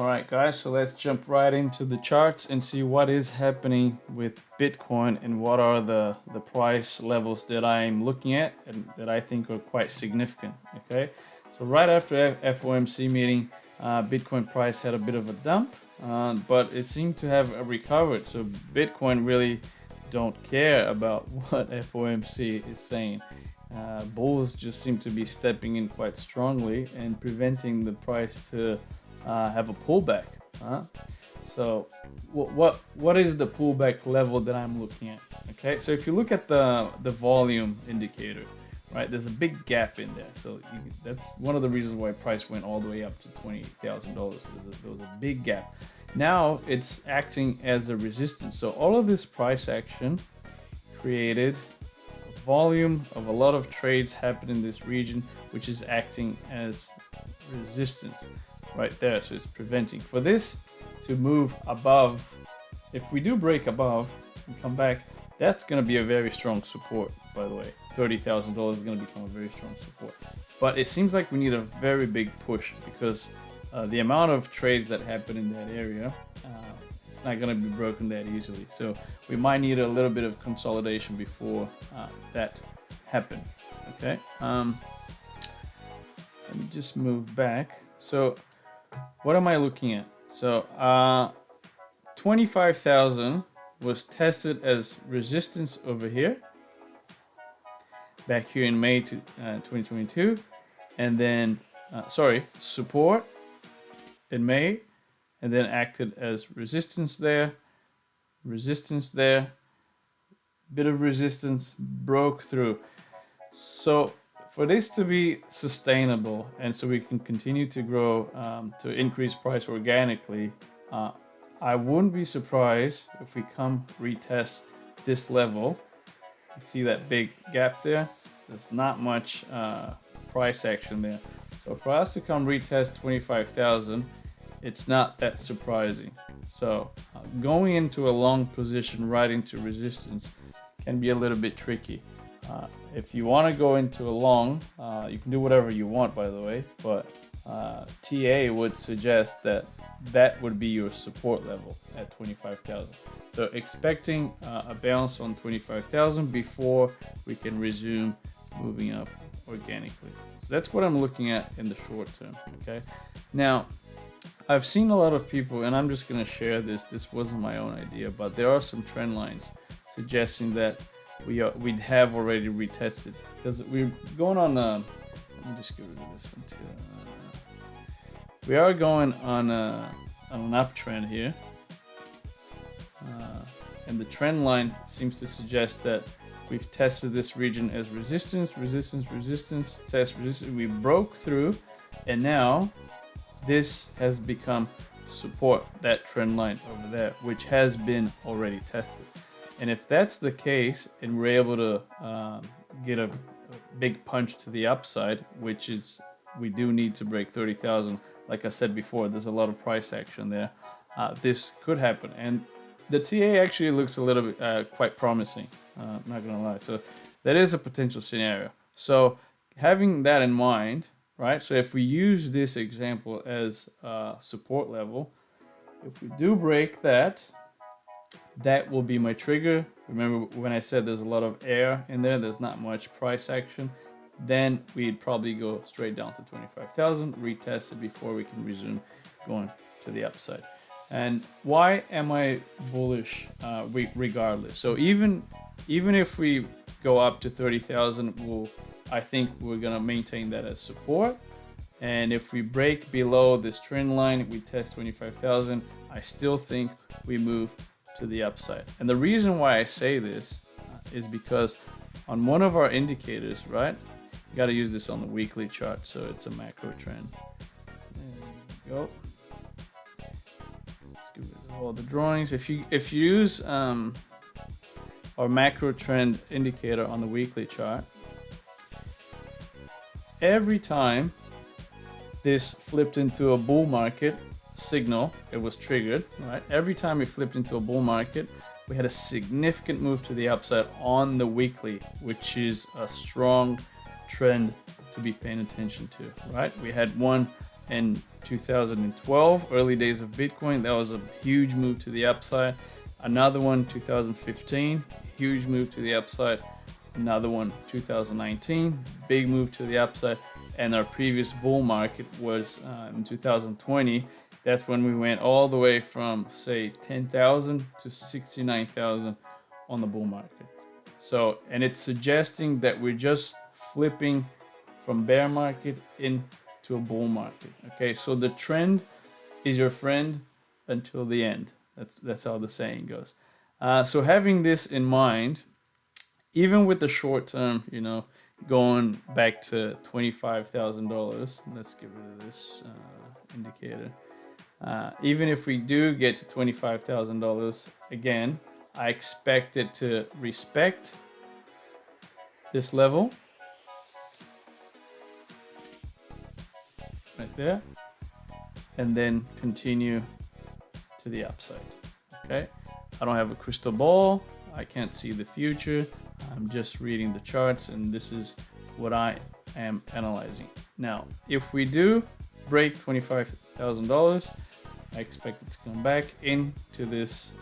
All right, guys, so let's jump right into the charts and see what is happening with Bitcoin and what are the price levels that I'm looking at and that I think are quite significant. Okay, so right after FOMC meeting, Bitcoin price had a bit of a dump, but it seemed to have recovered. So Bitcoin really don't care about what FOMC is saying. Bulls just seem to be stepping in quite strongly and preventing the price to have a pullback. So what is the pullback level that I'm looking at? Okay, so if you look at the volume indicator, right, there's a big gap in there. So that's one of the reasons why price went all the way up to $28,000. There was a big gap. Now it's acting as a resistance. So all of this price action created volume of a lot of trades happen in this region, which is acting as resistance right there. So it's preventing for this to move above. If we do break above and come back, that's going to be a very strong support. By the way, $30,000 is going to become a very strong support. But it seems like we need a very big push because the amount of trades that happen in that area, it's not going to be broken that easily. So we might need a little bit of consolidation before that happen. Okay. Let me just move back. So what am I looking at? So 25,000 was tested as resistance over here, back here in May 2022, and then support in May, and then acted as resistance there, bit of resistance, broke through. So for this to be sustainable and so we can continue to grow, to increase price organically, I wouldn't be surprised if we come retest this level. You see that big gap there? There's not much price action there. So for us to come retest 25,000, it's not that surprising. So going into a long position right into resistance can be a little bit tricky. If you want to go into a long, you can do whatever you want, by the way, but TA would suggest that that would be your support level at 25,000. So expecting a bounce on 25,000 before we can resume moving up organically. So that's what I'm looking at in the short term. Okay. Now, I've seen a lot of people, and I'm just going to share this. This wasn't my own idea, but there are some trend lines suggesting that we'd have already retested because we're going on. Let me just get rid of this one too. We are going on an uptrend here, and the trend line seems to suggest that we've tested this region as resistance, test resistance. We broke through, and now this has become support, that trend line over there, which has been already tested. And if that's the case, and we're able to get a big punch to the upside, which is we do need to break 30,000. Like I said before, there's a lot of price action there. This could happen, and the TA actually looks a little bit quite promising. Not gonna lie, so that is a potential scenario. So having that in mind, right? So if we use this example as a support level, if we do break that, that will be my trigger. Remember when I said there's a lot of air in there, there's not much price action, then we'd probably go straight down to 25,000, retest it before we can resume going to the upside. And why am I bullish regardless? So even if we go up to 30,000, I think we're gonna maintain that as support. And if we break below this trend line, we test 25,000, I still think we move to the upside. And the reason why I say this is because on one of our indicators, right? You got to use this on the weekly chart, so it's a macro trend. There we go. Let's go with all the drawings. If you use our macro trend indicator on the weekly chart, every time this flipped into a bull market signal, it was triggered, right? Every time we flipped into a bull market, we had a significant move to the upside on the weekly, which is a strong trend to be paying attention to, right? We had one in 2012, early days of Bitcoin. That was a huge move to the upside. Another one 2015, huge move to the upside. Another one 2019, big move to the upside. And our previous bull market was in 2020. That's when we went all the way from, say, 10,000 to 69,000 on the bull market. So, and it's suggesting that we're just flipping from bear market into a bull market. Okay, so the trend is your friend until the end. That's how the saying goes. So having this in mind, even with the short term, you know, going back to $25,000, let's get rid of this indicator. Even if we do get to $25,000, again, I expect it to respect this level right there, and then continue to the upside. Okay, I don't have a crystal ball. I can't see the future. I'm just reading the charts, and this is what I am analyzing. Now, if we do break $25,000, I expect it to come back into this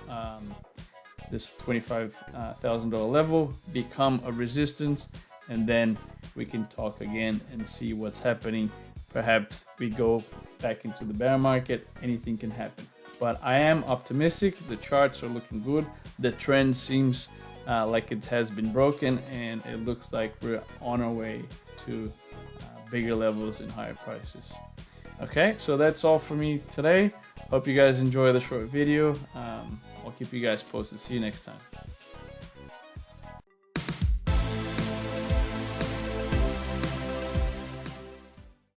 this $25,000 level, become a resistance, and then we can talk again and see what's happening. Perhaps we go back into the bear market. Anything can happen, but I am optimistic. The charts are looking good. The trend seems like it has been broken, and it looks like we're on our way to bigger levels and higher prices. Okay, so that's all for me today. Hope you guys enjoy the short video. I'll keep you guys posted. See you next time.